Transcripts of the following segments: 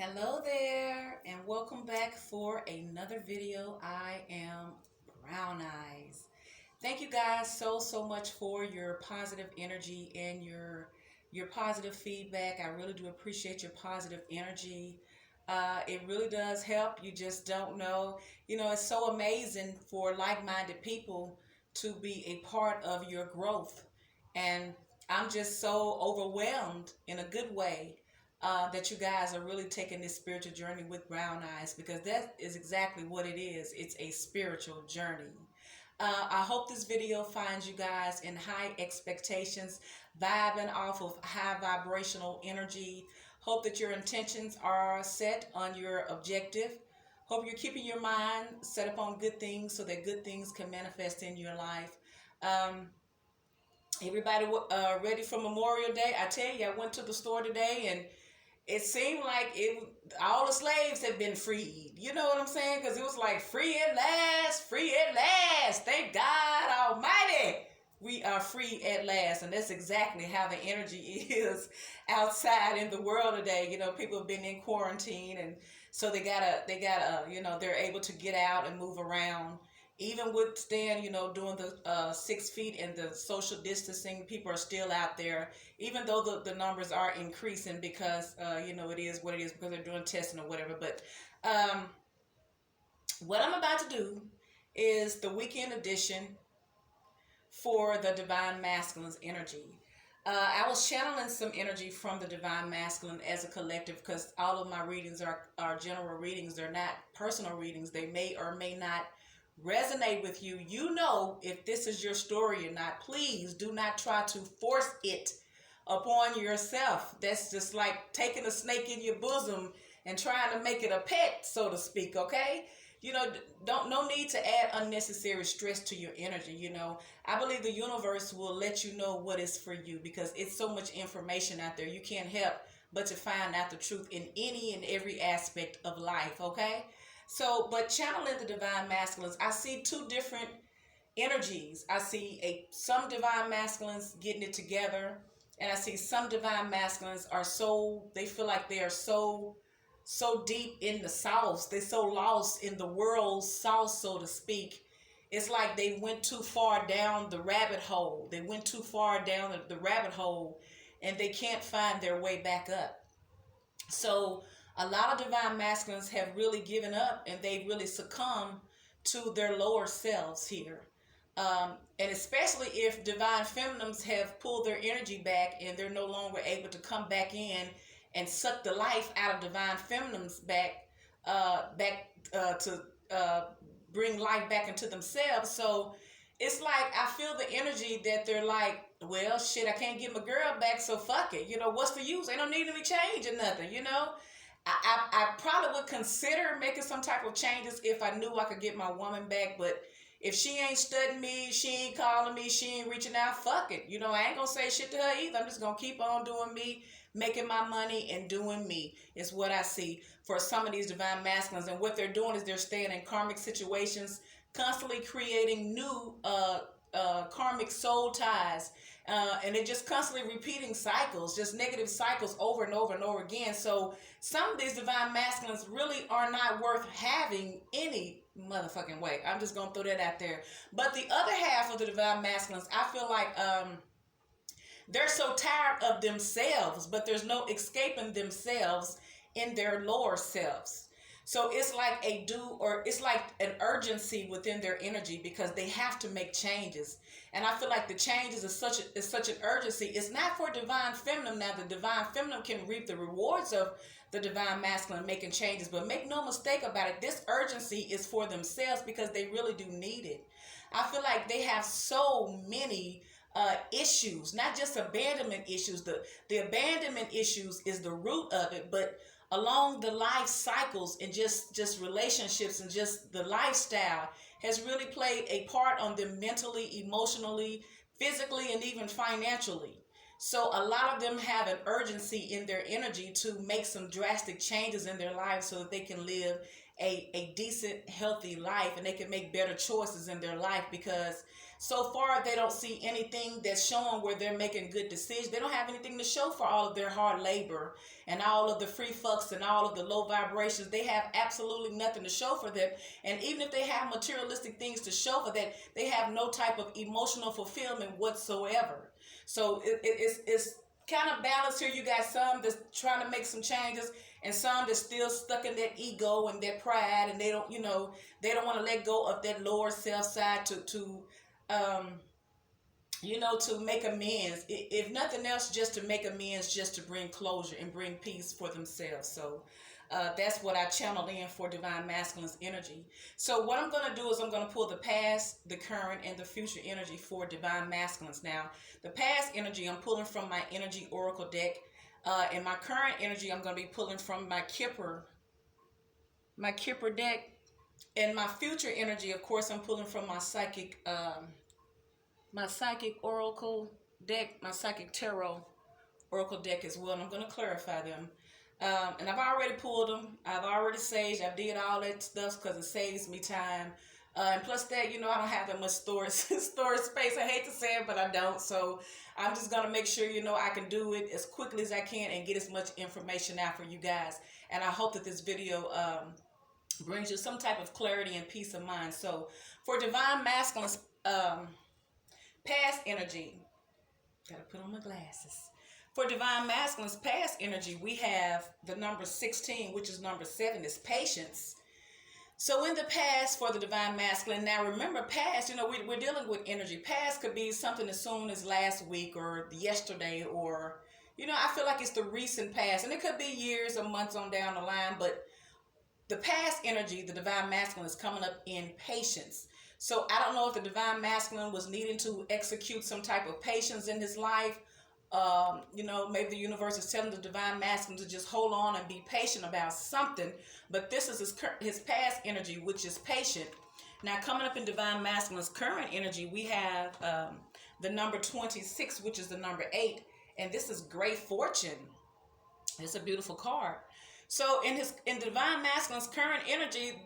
Hello there, and welcome back for another video. I am Brown Eyes. Thank you guys so much for your positive energy and your positive feedback. I really do appreciate your positive energy. It really does help. You just don't know. It's so amazing for like-minded people to be a part of your growth. And I'm just so overwhelmed in a good way that you guys are really taking this spiritual journey with Brown Eyes, because that is exactly what it is. It's a spiritual journey. I hope this video finds you guys in high expectations, vibing off of high vibrational energy. Hope that your intentions are set on your objective. Hope you're keeping your mind set up on good things so that good things can manifest in your life. Everybody ready for Memorial Day? I tell you, I went to the store today and it seemed like all the slaves had been freed. You know what I'm saying? Because it was like free at last, free at last. Thank God Almighty, we are free at last. And that's exactly how the energy is outside in the world today. People have been in quarantine, and so they're able to get out and move around. Even with staying, doing the 6 feet and the social distancing, people are still out there, even though the numbers are increasing because, it is what it is because they're doing testing or whatever. But what I'm about to do is the weekend edition for the Divine Masculine's energy. I was channeling some energy from the Divine Masculine as a collective, because all of my readings are general readings. They're not personal readings. They may or may not resonate with you. If this is your story or not. Please do not try to force it upon yourself. That's just like taking a snake in your bosom and trying to make it a pet, so to speak. Okay, no need to add unnecessary stress to your energy. I believe the universe will let you know what is for you, because it's so much information out there. You can't help but to find out the truth in any and every aspect of life. Okay, so, but channeling the Divine Masculines, I see two different energies. I see some Divine Masculines getting it together, and I see some Divine Masculines they feel like they are so deep in the sauce. They're so lost in the world's sauce, so to speak. It's like they went too far down the rabbit hole. They went too far down the rabbit hole, and they can't find their way back up. So a lot of Divine Masculines have really given up, and they really succumb to their lower selves here. And especially if Divine Feminines have pulled their energy back and they're no longer able to come back in and suck the life out of Divine Feminines to bring life back into themselves. So it's like I feel the energy that they're like, well, shit, I can't get my girl back, so fuck it. What's the use? Ain't no need to be changing nothing. I probably would consider making some type of changes if I knew I could get my woman back. But if she ain't studying me, she ain't calling me, she ain't reaching out, fuck it. I ain't gonna say shit to her either. I'm just gonna keep on doing me, making my money and doing me, is what I see for some of these Divine Masculines. And what they're doing is they're staying in karmic situations, constantly creating new karmic soul ties. And they're just constantly repeating cycles, just negative cycles over and over and over again. So some of these Divine Masculines really are not worth having any motherfucking way. I'm just gonna throw that out there. But the other half of the Divine Masculines, I feel like they're so tired of themselves, but there's no escaping themselves in their lower selves. So it's like it's like an urgency within their energy, because they have to make changes. And I feel like the changes is such an urgency. It's not for Divine Feminine. Now, the Divine Feminine can reap the rewards of the Divine Masculine making changes, but make no mistake about it, this urgency is for themselves, because they really do need it. I feel like they have so many issues, not just abandonment issues. The abandonment issues is the root of it, but along the life cycles and just relationships and just the lifestyle has really played a part on them mentally, emotionally, physically, and even financially. So a lot of them have an urgency in their energy to make some drastic changes in their lives so that they can live a decent, healthy life, and they can make better choices in their life, because so far they don't see anything that's showing where they're making good decisions. They don't have anything to show for all of their hard labor and all of the free fucks and all of the low vibrations. They have absolutely nothing to show for that. And even if they have materialistic things to show for that, they have no type of emotional fulfillment whatsoever. So it's kind of balanced here. You got some that's trying to make some changes, and some that's still stuck in that ego and that pride, and they don't, they don't want to let go of that lower self side to make amends. If nothing else, just to make amends, just to bring closure and bring peace for themselves. So that's what I channeled in for Divine Masculine's energy. So what I'm going to do is I'm going to pull the past, the current, and the future energy for Divine Masculines. Now, the past energy I'm pulling from my Energy Oracle deck. And my current energy I'm going to be pulling from my Kipper deck. And my future energy, of course, I'm pulling from my Psychic Oracle deck, my Psychic Tarot Oracle deck as well. And I'm going to clarify them. And I've already pulled them. I've already saged. I did all that stuff because it saves me time. And plus that, I don't have that much storage space. I hate to say it, but I don't. So I'm just going to make sure, I can do it as quickly as I can and get as much information out for you guys. And I hope that this video brings you some type of clarity and peace of mind. So for Divine Masculine's past energy, got to put on my glasses. For Divine Masculine's past energy, we have the number 16, which is number 7, is patience. So in the past for the Divine Masculine, now remember past, we're dealing with energy. Past could be something as soon as last week or yesterday, or, I feel like it's the recent past. And it could be years or months on down the line, but the past energy, the Divine Masculine, is coming up in patience. So I don't know if the Divine Masculine was needing to execute some type of patience in his life. Maybe the universe is telling the Divine Masculine to just hold on and be patient about something. But this is his past energy, which is patient. Now, coming up in Divine Masculine's current energy, we have the number 26, which is the number 8. And this is Great Fortune. It's a beautiful card. So in Divine Masculine's current energy,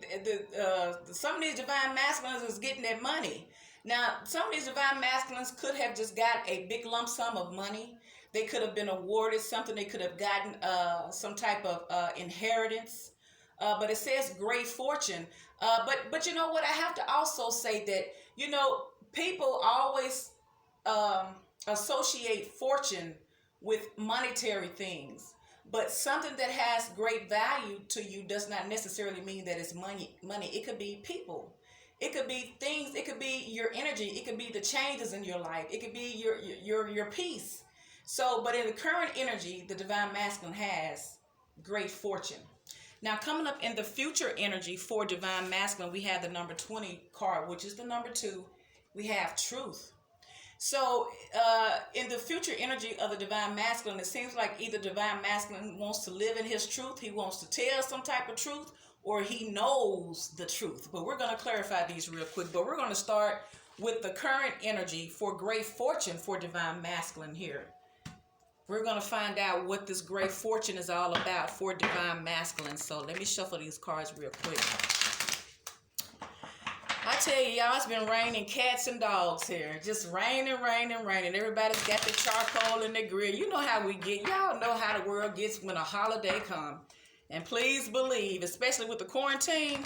some of these Divine Masculines is getting that money. Now, some of these Divine Masculines could have just got a big lump sum of money. They could have been awarded something. They could have gotten some type of inheritance. But it says Great Fortune. But you know what? I have to also say that, people always associate fortune with monetary things. But something that has great value to you does not necessarily mean that it's money. It could be people. It could be things. It could be your energy. It could be the changes in your life. It could be your peace. So, but in the current energy, the Divine Masculine has Great Fortune. Now, coming up in the future energy for Divine Masculine, we have the number 20 card, which is the number 2. We have Truth. So, in the future energy of the Divine Masculine, it seems like either Divine Masculine wants to live in his truth, he wants to tell some type of truth, or he knows the truth. But we're going to clarify these real quick. But we're going to start with the current energy for Great Fortune for Divine Masculine here. We're going to find out what this Great Fortune is all about for Divine Masculine. So let me shuffle these cards real quick. I tell you, y'all, it's been raining cats and dogs here. Just raining. Everybody's got their charcoal in their grill. You know how we get. Y'all know how the world gets when a holiday comes. And please believe, especially with the quarantine,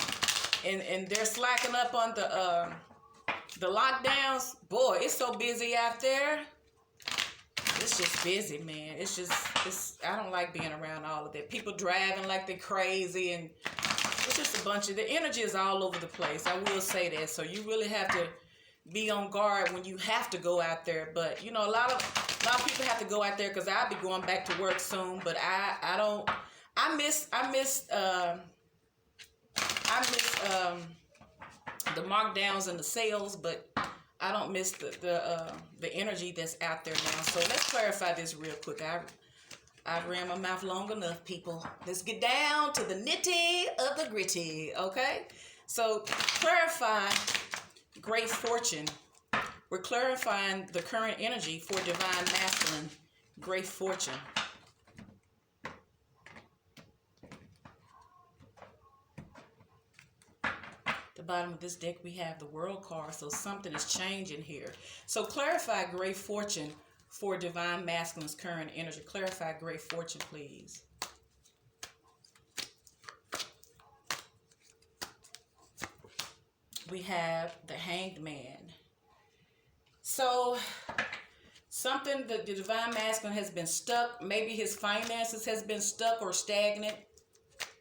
and they're slacking up on the lockdowns. Boy, it's so busy out there. It's just busy, man. I don't like being around all of that. People driving like they're crazy, and it's just a bunch of, the energy is all over the place. I will say that. So you really have to be on guard when you have to go out there. But, a lot of people have to go out there because I'll be going back to work soon. But I miss the markdowns and the sales, but I don't miss the energy that's out there now. So let's clarify this real quick. I've ran my mouth long enough, people. Let's get down to the nitty of the gritty, okay? So clarify Great Fortune. We're clarifying the current energy for Divine Masculine, Great Fortune. the bottom of this deck, we have the World card, so something is changing here. So clarify great fortune for Divine Masculine's current energy. Clarify great fortune, please. We have the Hanged Man. So something that the Divine Masculine has been stuck. Maybe his finances has been stuck or stagnant.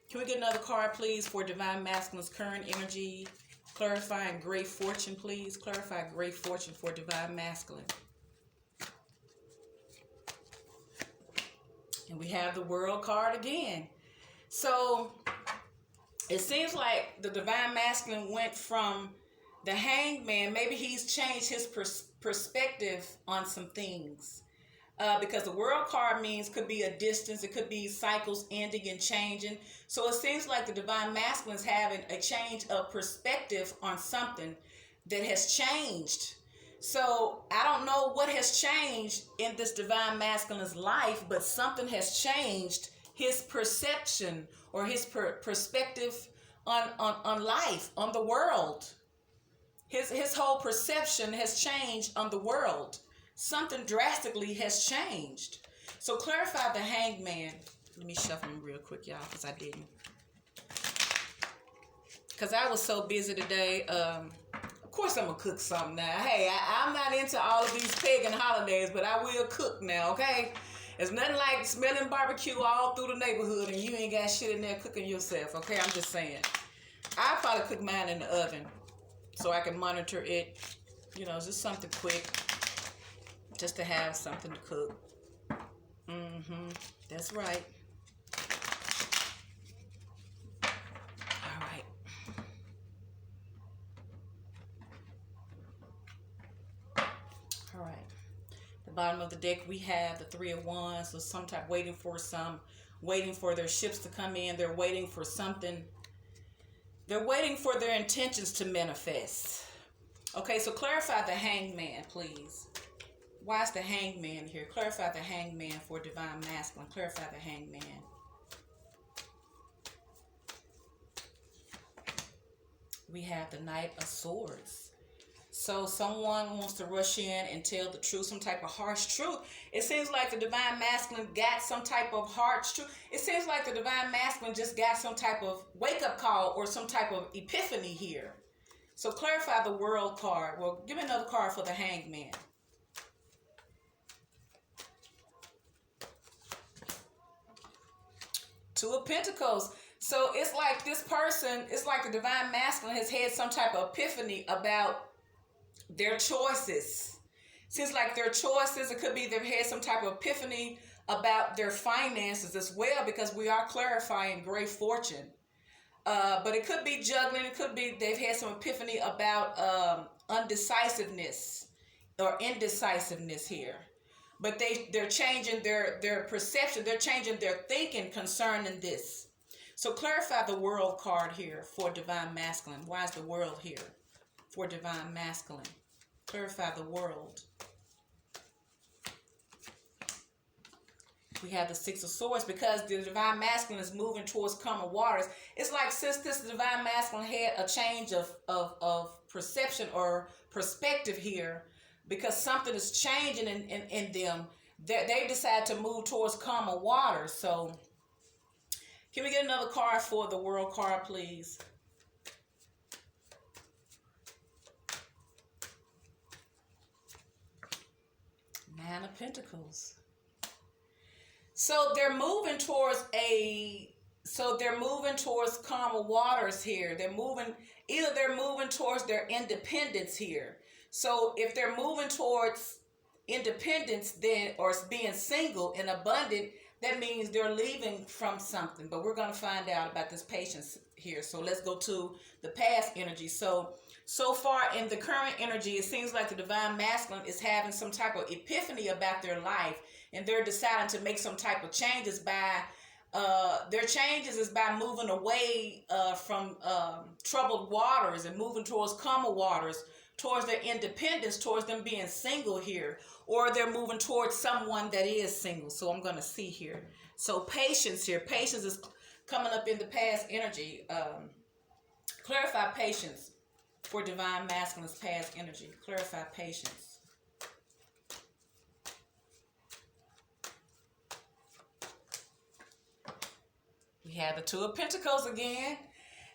Can we get another card, please, for Divine Masculine's current energy? Clarifying great fortune, please. Clarify great fortune for Divine Masculine. And we have the World card again. So it seems like the Divine Masculine went from the Hanged Man. Maybe he's changed his perspective on some things. Because the World card means could be a distance. It could be cycles ending and changing. So it seems like the Divine Masculine is having a change of perspective on something that has changed. So I don't know what has changed in this Divine Masculine's life, but something has changed his perception or his perspective on life, on the world. His whole perception has changed on the world. Something drastically has changed. So clarify the Hanged Man. Let me shuffle him real quick, y'all, because I didn't. Because I was so busy today. Of course I'm going to cook something now. Hey, I'm not into all of these pagan holidays, but I will cook now, okay? It's nothing like smelling barbecue all through the neighborhood and you ain't got shit in there cooking yourself, okay? I'm just saying. I'll probably cook mine in the oven so I can monitor it. You know, just something quick. Just to have something to cook. That's right. All right. All right. The bottom of the deck, we have the Three of Wands. So some type waiting for their ships to come in. They're waiting for something. They're waiting for their intentions to manifest. Okay, so clarify the Hanged Man, please. Why is the Hanged Man here? Clarify the Hanged Man for Divine Masculine. Clarify the Hanged Man. We have the Knight of Swords. So someone wants to rush in and tell the truth, some type of harsh truth. It seems like the Divine Masculine got some type of harsh truth. It seems like the Divine Masculine just got some type of wake-up call or some type of epiphany here. So clarify the World card. Well, give me another card for the Hanged Man. Two of Pentacles. So it's like this person, it's like the Divine Masculine has had some type of epiphany about their choices. Seems like their choices, it could be they've had some type of epiphany about their finances as well, because we are clarifying great fortune. But it could be juggling. It could be they've had some epiphany about undecisiveness or indecisiveness here. But they're changing their perception. They're changing their thinking concerning this. So clarify the World card here for Divine Masculine. Why is the World here for Divine Masculine? Clarify the World. We have the Six of Swords because the Divine Masculine is moving towards calmer waters. It's like since this Divine Masculine had a change of perception or perspective here, because something is changing in them, they decide to move towards calmer waters. So can we get another card for the World card, please? Nine of Pentacles. So they're moving towards calmer waters here. They're moving towards their independence here. So if they're moving towards independence then, or being single and abundant, that means they're leaving from something. But we're going to find out about this patience here. So let's go to the past energy. So far in the current energy, it seems like the Divine Masculine is having some type of epiphany about their life, and they're deciding to make some type of changes by moving away from troubled waters and moving towards calmer waters, towards their independence, towards them being single here, or they're moving towards someone that is single. So I'm going to see here. So patience here. Patience is coming up in the past energy. Clarify patience for Divine Masculine's past energy. Clarify patience. We have the Two of Pentacles again.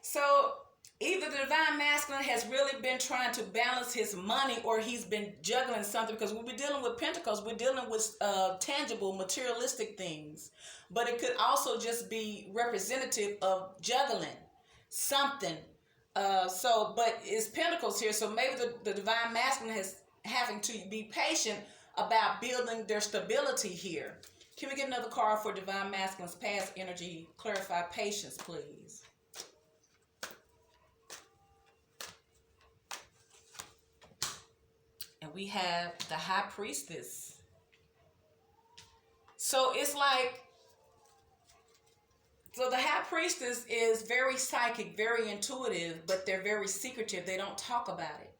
So either the Divine Masculine has really been trying to balance his money, or he's been juggling something, because when we're dealing with Pentacles, we're dealing with tangible, materialistic things. But it could also just be representative of juggling something. But it's Pentacles here, so maybe the Divine Masculine is having to be patient about building their stability here. Can we get another card for Divine Masculine's past energy? Clarify patience, please. And we have the High Priestess. So it's like, so the High Priestess is very psychic, very intuitive, but they're very secretive. They don't talk about it.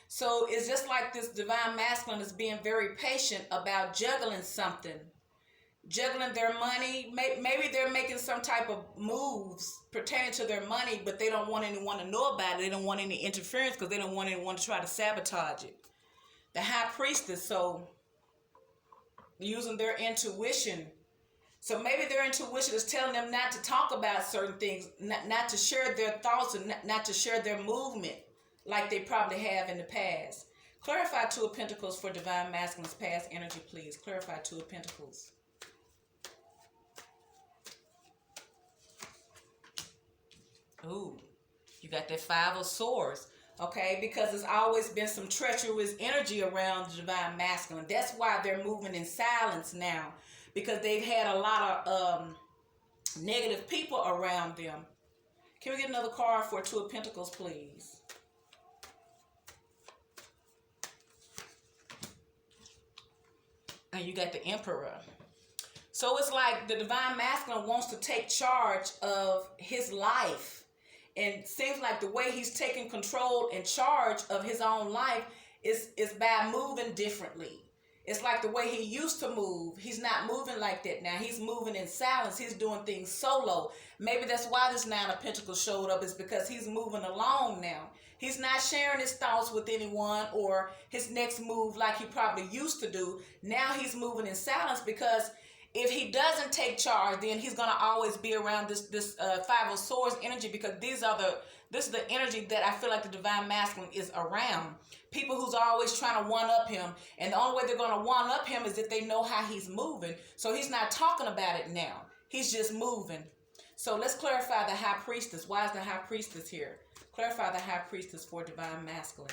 So it's just like this Divine Masculine is being very patient about juggling something. Juggling their money. Maybe they're making some type of moves pertaining to their money, but they don't want anyone to know about it. They don't want any interference because they don't want anyone to try to sabotage it. The High Priestess, so using their intuition. So maybe their intuition is telling them not to talk about certain things, not to share their thoughts, and not to share their movement like they probably have in the past. Clarify Two of Pentacles for Divine Masculine's past energy, please. Clarify Two of Pentacles. Ooh, you got that Five of Swords. Okay, because there's always been some treacherous energy around the Divine Masculine. That's why they're moving in silence now, because they've had a lot of negative people around them. Can we get another card for Two of Pentacles, please? And you got the Emperor. So it's like the Divine Masculine wants to take charge of his life. And it seems like the way he's taking control and charge of his own life is by moving differently. It's like the way he used to move. He's not moving like that now. He's moving in silence. He's doing things solo. Maybe that's why this Nine of Pentacles showed up, is because he's moving alone now. He's not sharing his thoughts with anyone or his next move like he probably used to do. Now he's moving in silence, because if he doesn't take charge, then he's gonna always be around this Five of Swords energy, because this is the energy that I feel like the Divine Masculine is around. People who's always trying to one-up him, and the only way they're gonna one-up him is if they know how he's moving. So he's not talking about it now. He's just moving. So let's clarify the High Priestess. Why is the High Priestess here? Clarify the High Priestess for Divine Masculine.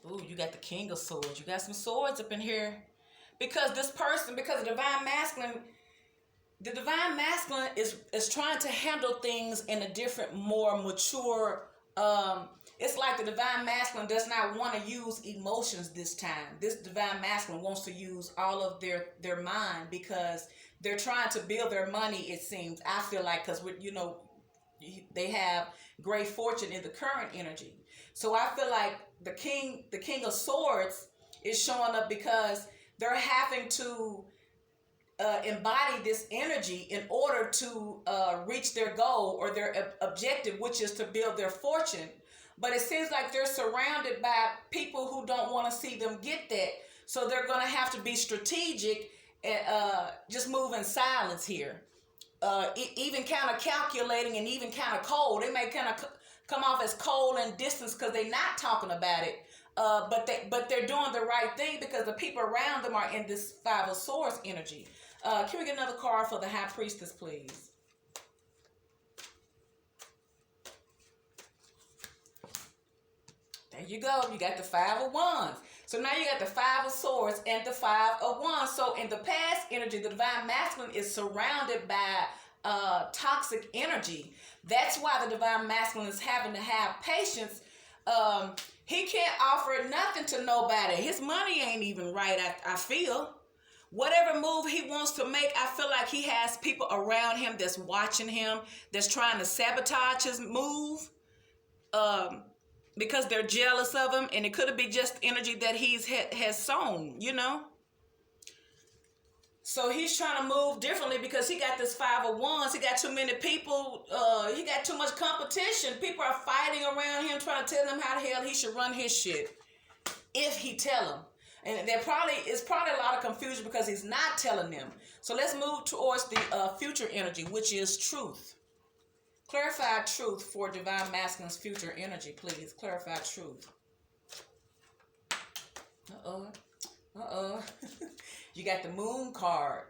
Ooh, you got the King of Swords. You got some swords up in here. Because this person, because the Divine Masculine is trying to handle things in a different, more mature, it's like the Divine Masculine does not want to use emotions this time. This Divine Masculine wants to use all of their mind, because they're trying to build their money, it seems. I feel like, because, they have great fortune in the current energy. So I feel like the King of Swords is showing up because they're having to embody this energy in order to reach their goal or their objective, which is to build their fortune. But it seems like they're surrounded by people who don't want to see them get that. So they're going to have to be strategic and just move in silence here. Even kind of calculating and even kind of cold. They may kind of come off as cold and distant because they're not talking about it. But they're doing the right thing because the people around them are in this Five of Swords energy. Can we get another card for the High Priestess, please? There you go. You got the Five of Wands. So now you got the Five of Swords and the Five of Wands. So in the past energy, the Divine Masculine is surrounded by toxic energy. That's why the Divine Masculine is having to have patience. He can't offer nothing to nobody. His money ain't even right, I feel. Whatever move he wants to make, I feel like he has people around him that's watching him, that's trying to sabotage his move. Because they're jealous of him, and it could be just energy that has sown, So he's trying to move differently because he got this 5 of Wands. He got too many people. He got too much competition. People are fighting around him, trying to tell him how the hell he should run his shit. If he tell them. And there probably is probably a lot of confusion because he's not telling them. So let's move towards the future energy, which is truth. Clarify truth for Divine Masculine's future energy, please. Clarify truth. You got the Moon card.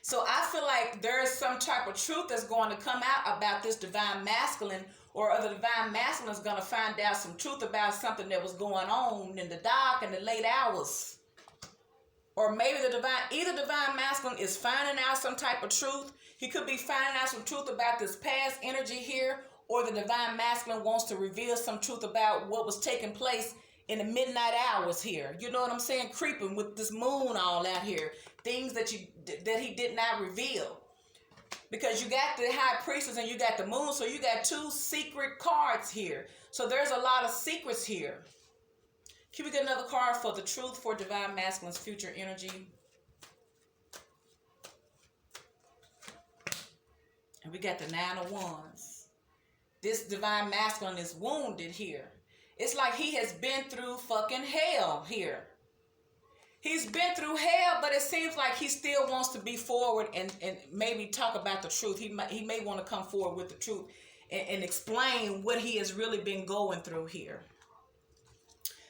So I feel like there is some type of truth that's going to come out about this Divine Masculine, or the Divine Masculine is going to find out some truth about something that was going on in the dark and the late hours. Or maybe either Divine Masculine is finding out some type of truth. He could be finding out some truth about this past energy here, or the Divine Masculine wants to reveal some truth about what was taking place in the midnight hours here. You know what I'm saying? Creeping with this moon all out here. Things that he did not reveal. Because you got the High Priestess and you got the Moon, so you got two secret cards here. So there's a lot of secrets here. Can we get another card for the truth for Divine Masculine's future energy? And we got the 9 of Wands. This Divine Masculine is wounded here. It's like he has been through fucking hell here. He's been through hell, but it seems like he still wants to be forward and maybe talk about the truth. He may want to come forward with the truth and explain what he has really been going through here.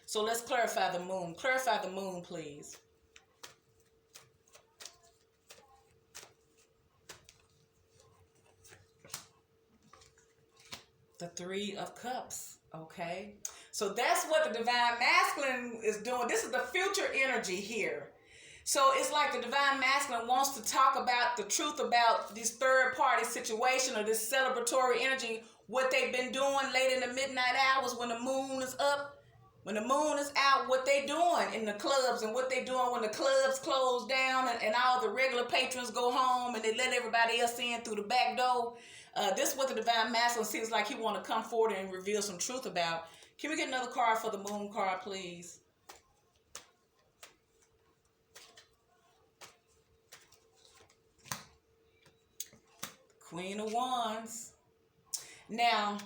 So let's clarify the Moon. Clarify the Moon, please. The 3 of Cups. Okay. So that's what the Divine Masculine is doing. This is the future energy here. So it's like the Divine Masculine wants to talk about the truth about this third party situation or this celebratory energy, what they've been doing late in the midnight hours when the moon is up, when the moon is out, what they doing in the clubs and what they doing when the clubs close down and all the regular patrons go home and they let everybody else in through the back door. This is what the Divine Masculine seems like he want to come forward and reveal some truth about. Can we get another card for the Moon card, please? Queen of Wands. Now,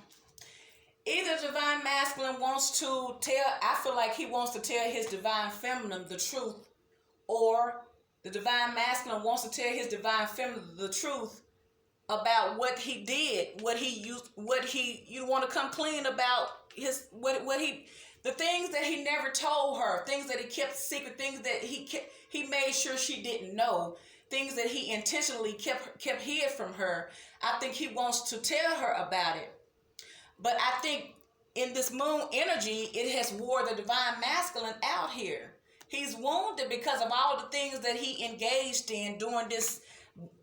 either Divine Masculine wants to I feel like he wants to tell his Divine Feminine the truth, or the Divine Masculine wants to tell his Divine Feminine the truth about what he did, you want to come clean about the things that he never told her, things that he kept secret, things that he made sure she didn't know, things that he intentionally kept hid from her. I think he wants to tell her about it. But I think in this Moon energy, it has wore the Divine Masculine out here. He's wounded because of all the things that he engaged in during this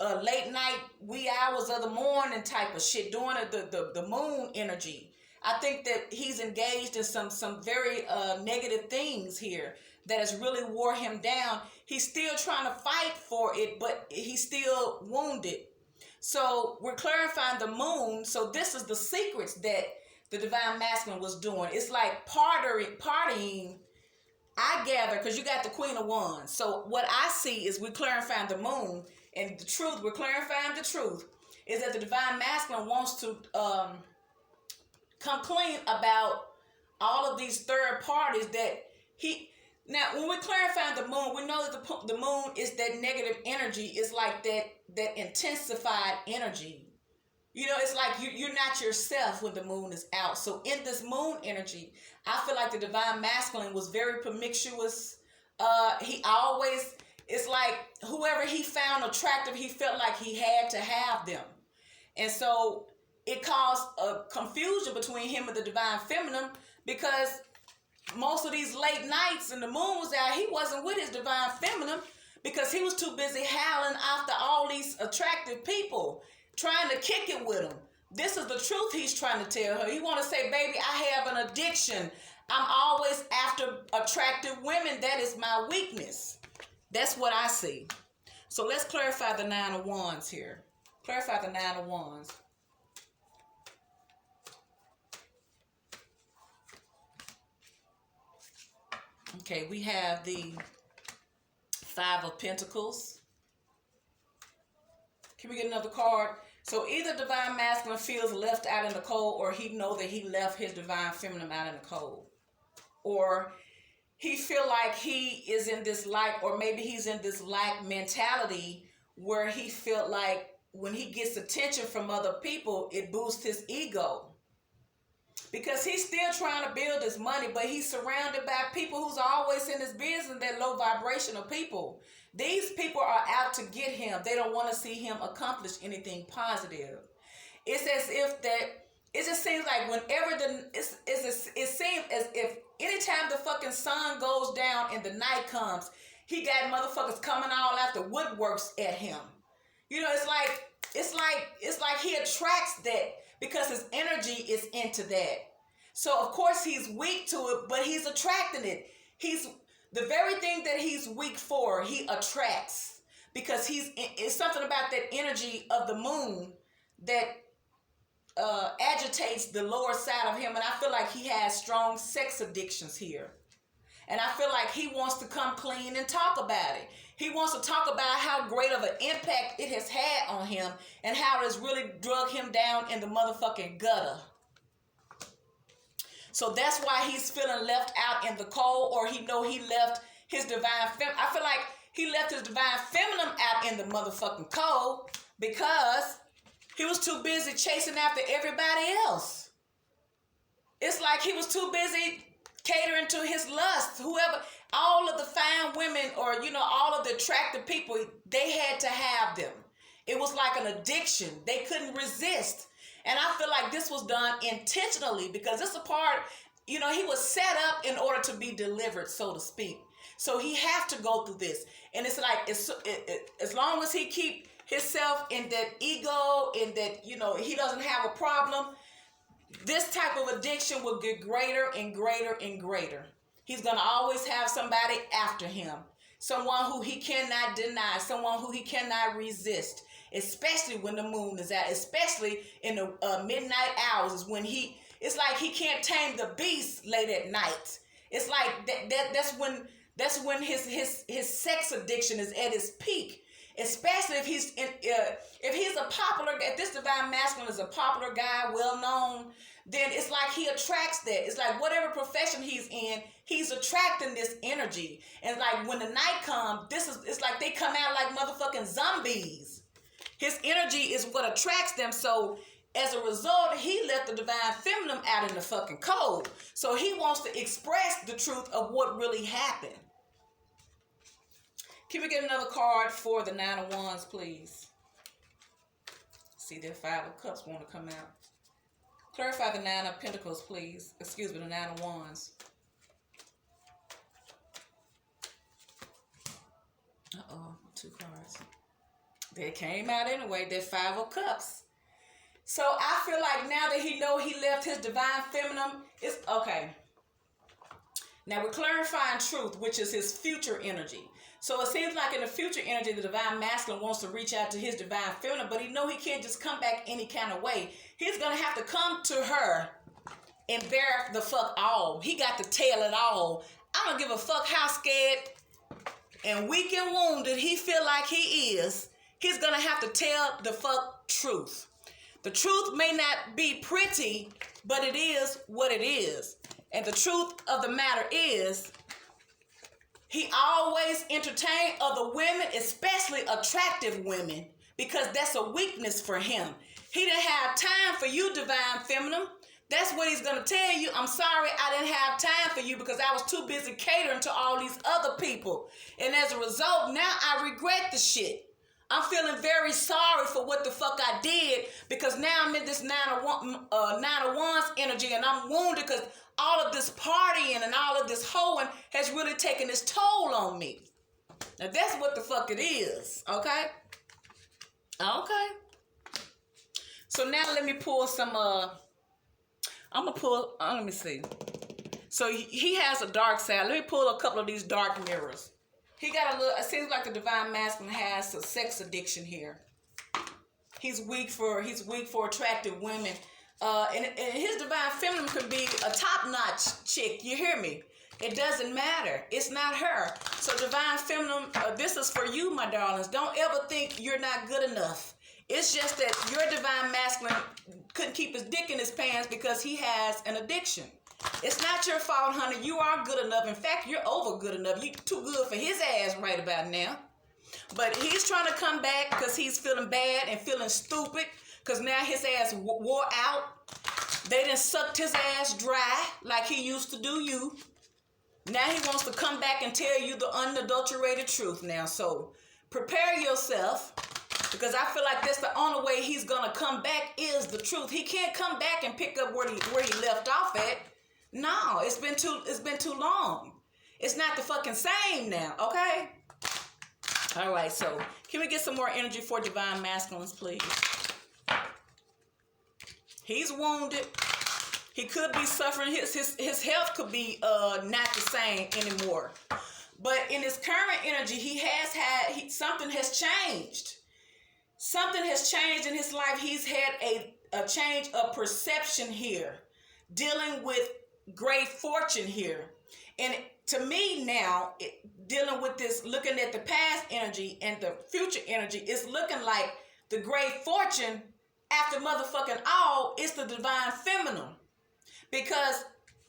late night, wee hours of the morning type of shit, during the Moon energy. I think that he's engaged in some very negative things here that has really wore him down. He's still trying to fight for it, but he's still wounded. So we're clarifying the Moon. So this is the secrets that the Divine Masculine was doing. It's like partying, I gather, because you got the Queen of Wands. So what I see is we're clarifying the Moon, and the truth, we're clarifying the truth, is that the Divine Masculine wants to come clean about all of these third parties that now when we're clarifying the Moon, we know that the Moon is that negative energy. It's like that intensified energy. You know, it's like you're not yourself when the Moon is out. So in this Moon energy, I feel like the Divine Masculine was very promiscuous. It's like whoever he found attractive, he felt like he had to have them. And so it caused a confusion between him and the Divine Feminine, because most of these late nights and the moon was out, he wasn't with his Divine Feminine because he was too busy howling after all these attractive people, trying to kick it with him. This is the truth he's trying to tell her. He want to say, baby, I have an addiction. I'm always after attractive women. That is my weakness. That's what I see. So let's clarify the 9 of Wands here. Clarify the 9 of Wands. Okay, we have the 5 of Pentacles. Can we get another card? So either divine masculine feels left out in the cold, or he know that he left his divine feminine out in the cold. Or he feel like he is in this lack, or maybe he's in this lack mentality where he feel like when he gets attention from other people, it boosts his ego. Because he's still trying to build his money, but he's surrounded by people who's always in his business, that low vibrational people. These people are out to get him. They don't want to see him accomplish anything positive. It's as if that, it just seems like whenever it seems as if anytime the fucking sun goes down and the night comes, he got motherfuckers coming all out the woodworks at him. You know, it's like he attracts that because his energy is into that. So of course he's weak to it, but he's attracting it. He's the very thing that he's weak for, he attracts, because it's something about that energy of the moon that agitates the lower side of him. And I feel like he has strong sex addictions here. And I feel like he wants to come clean and talk about it. He wants to talk about how great of an impact it has had on him and how it has really drug him down in the motherfucking gutter. So that's why he's feeling left out in the cold, or he know he left his divine feminine. I feel like he left his divine feminine out in the motherfucking cold because he was too busy chasing after everybody else. It's like he was too busy catering to his lust. Whoever, all of the fine women, or, you know, all of the attractive people, they had to have them. It was like an addiction. They couldn't resist. And I feel like this was done intentionally because it's a part, you know, he was set up in order to be delivered, so to speak. So he have to go through this. And it's like, as long as he keep himself in that ego, in that, you know, he doesn't have a problem, this type of addiction will get greater and greater and greater. He's going to always have somebody after him. Someone who he cannot deny. Someone who he cannot resist. Especially when the moon is out. Especially in the midnight hours is when it's like he can't tame the beast late at night. It's like that's when his sex addiction is at its peak. Especially if he's a popular, if this divine masculine is a popular guy, well known, then it's like he attracts that. It's like whatever profession he's in, he's attracting this energy. And like when the night comes, it's like they come out like motherfucking zombies. His energy is what attracts them. So as a result, he left the divine feminine out in the fucking cold. So he wants to express the truth of what really happened. Can we get another card for the Nine of Wands, please? See, that Five of Cups want to come out. Clarify the Nine of Pentacles, please. Excuse me, the Nine of Wands. Uh-oh, two cards. They came out anyway. They're Five of Cups. So I feel like now that he know he left his divine feminine, it's okay. Now we're clarifying truth, which is his future energy. So it seems like in the future energy, the divine masculine wants to reach out to his divine feminine, but he know he can't just come back any kind of way. He's going to have to come to her and bear the fuck all. He got to tell it all. I don't give a fuck how scared and weak and wounded he feel like he is. He's going to have to tell the fuck truth. The truth may not be pretty, but it is what it is. And the truth of the matter is, he always entertained other women, especially attractive women, because that's a weakness for him. He didn't have time for you, divine feminine. That's what he's going to tell you. I'm sorry, I didn't have time for you because I was too busy catering to all these other people. And as a result, now I regret the shit. I'm feeling very sorry for what the fuck I did because now I'm in this Nine of Wands energy and I'm wounded because all of this partying and all of this hoeing has really taken its toll on me. Now that's what the fuck it is, okay? Okay. So now let me pull some, let me see. So he has a dark side. Let me pull a couple of these dark mirrors. He got a little, it seems like the divine masculine has a sex addiction here. He's weak for attractive women. And his divine feminine could be a top-notch chick. You hear me? It doesn't matter. It's not her. So divine feminine, this is for you, my darlings. Don't ever think you're not good enough. It's just that your divine masculine couldn't keep his dick in his pants because he has an addiction. It's not your fault, honey. You are good enough. In fact, you're over good enough. You're too good for his ass right about now. But he's trying to come back because he's feeling bad and feeling stupid because now his ass wore out. They done sucked his ass dry like he used to do you. Now he wants to come back and tell you the unadulterated truth now. So prepare yourself, because I feel like that's the only way he's going to come back is the truth. He can't come back and pick up where he left off at. No, it's been too long. It's not the fucking same now, okay? All right, so can we get some more energy for divine masculines, please? He's wounded. He could be suffering. His health could be not the same anymore. But in his current energy, something has changed. Something has changed in his life. He's had a change of perception here, dealing with great fortune here. And to me now, dealing with this, looking at the past energy and the future energy, it's looking like the great fortune after motherfucking all is the divine feminine. Because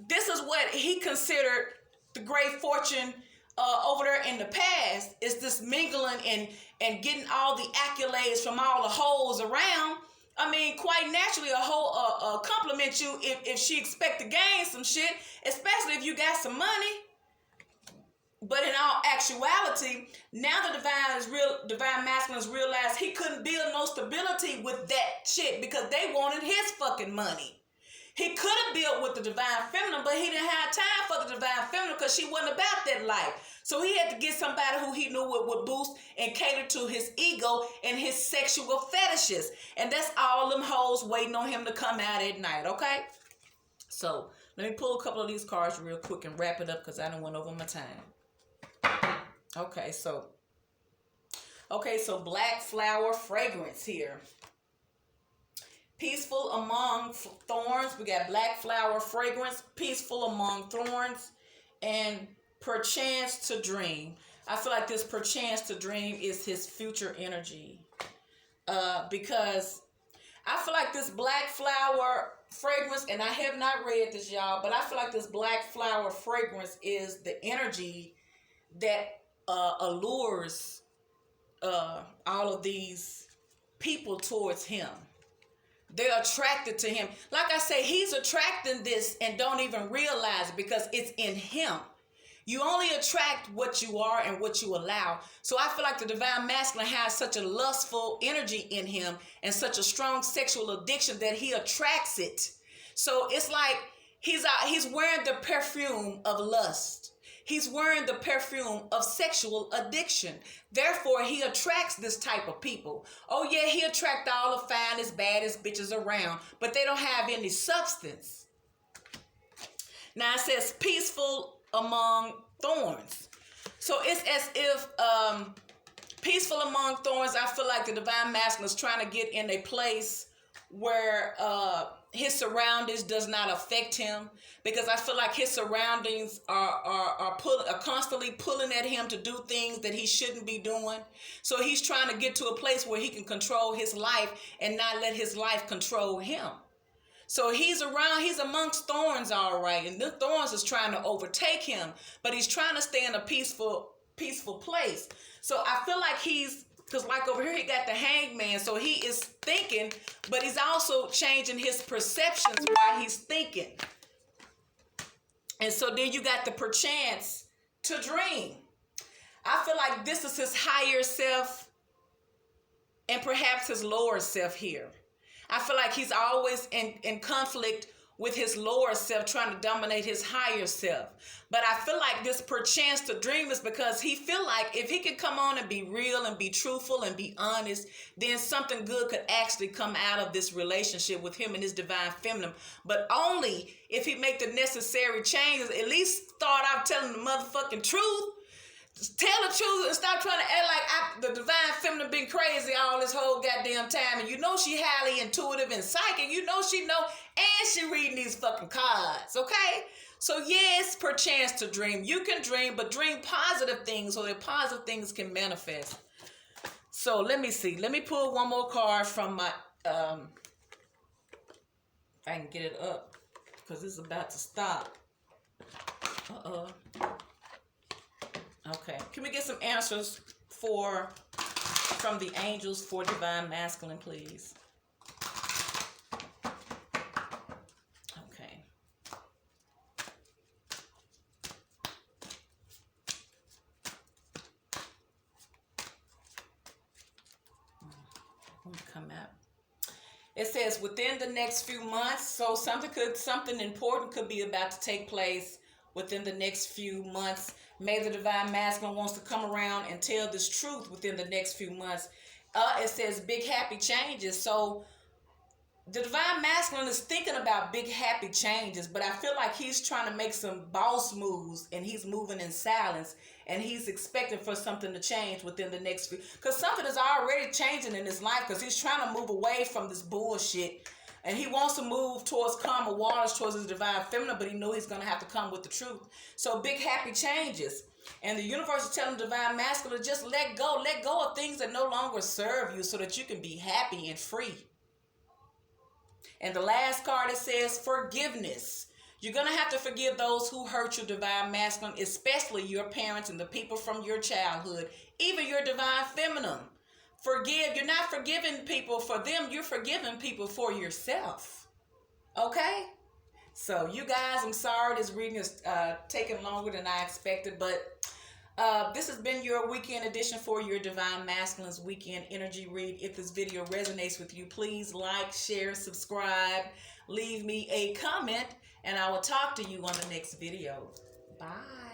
this is what he considered the great fortune over there in the past, is this mingling and getting all the accolades from all the hoes around. I mean, quite naturally, a hoe compliment you if she expect to gain some shit, especially if you got some money. But in all actuality, now the divine masculines realized he couldn't build no stability with that shit because they wanted his fucking money. He could have built with the divine feminine, but he didn't have time for the divine feminine because she wasn't about that life. So he had to get somebody who he knew would boost and cater to his ego and his sexual fetishes. And that's all them hoes waiting on him to come out at night, okay? So let me pull a couple of these cards real quick and wrap it up because I done went over my time. Okay, so black flower fragrance here. Peaceful among thorns. We got black flower fragrance, peaceful among thorns, and perchance to dream. I feel like this perchance to dream is his future energy. Because I feel like this black flower fragrance, and I have not read this, y'all, but I feel like this black flower fragrance is the energy that allures all of these people towards him. They're attracted to him. Like I say, he's attracting this and don't even realize it because it's in him. You only attract what you are and what you allow. So I feel like the divine masculine has such a lustful energy in him and such a strong sexual addiction that he attracts it. So it's like he's wearing the perfume of lust. He's wearing the perfume of sexual addiction. Therefore, he attracts this type of people. Oh, yeah, he attracts all the finest, baddest bitches around, but they don't have any substance. Now, it says peaceful among thorns. So it's as if peaceful among thorns, I feel like the divine masculine is trying to get in a place where his surroundings does not affect him, because I feel like his surroundings are constantly pulling at him to do things that he shouldn't be doing. So he's trying to get to a place where he can control his life and not let his life control him. So he's amongst thorns, all right, and the thorns is trying to overtake him, but he's trying to stay in a peaceful place. So I feel like because like over here, he got the hangman. So he is thinking, but he's also changing his perceptions while he's thinking. And so then you got the perchance to dream. I feel like this is his higher self and perhaps his lower self here. I feel like he's always in conflict with his lower self, trying to dominate his higher self. But I feel like this perchance to dream is because he feel like if he could come on and be real and be truthful and be honest, then something good could actually come out of this relationship with him and his divine feminine. But only if he make the necessary changes, at least start out telling the motherfucking truth. Just tell the truth and stop trying to act like the divine feminine been crazy all this whole goddamn time. And you know she highly intuitive and psychic. You know she know, and she reading these fucking cards, okay? So yes, perchance to dream. You can dream, but dream positive things so that positive things can manifest. So let me see. Let me pull one more card from my, if I can get it up, because it's about to stop. Uh-oh. Okay. Can we get some answers from the angels for Divine Masculine, please? Okay. Come out. It says within the next few months. So something important could be about to take place within the next few months. May the Divine Masculine wants to come around and tell this truth within the next few months. It says big happy changes. So the Divine Masculine is thinking about big happy changes, but I feel like he's trying to make some boss moves, and he's moving in silence, and he's expecting for something to change within the next few, because something is already changing in his life, because he's trying to move away from this bullshit, and he wants to move towards calmer waters, towards his divine feminine, but he knows he's going to have to come with the truth. So big happy changes. And the universe is telling the Divine Masculine to just let go of things that no longer serve you, so that you can be happy and free. And the last card, it says forgiveness. You're going to have to forgive those who hurt your Divine Masculine, especially your parents and the people from your childhood, even your Divine Feminine. Forgive. You're not forgiving people for them. You're forgiving people for yourself. Okay? So you guys, I'm sorry this reading is taking longer than I expected, but this has been your weekend edition for your Divine Masculine's weekend energy read. If this video resonates with you, please like, share, subscribe, leave me a comment, and I will talk to you on the next video. Bye.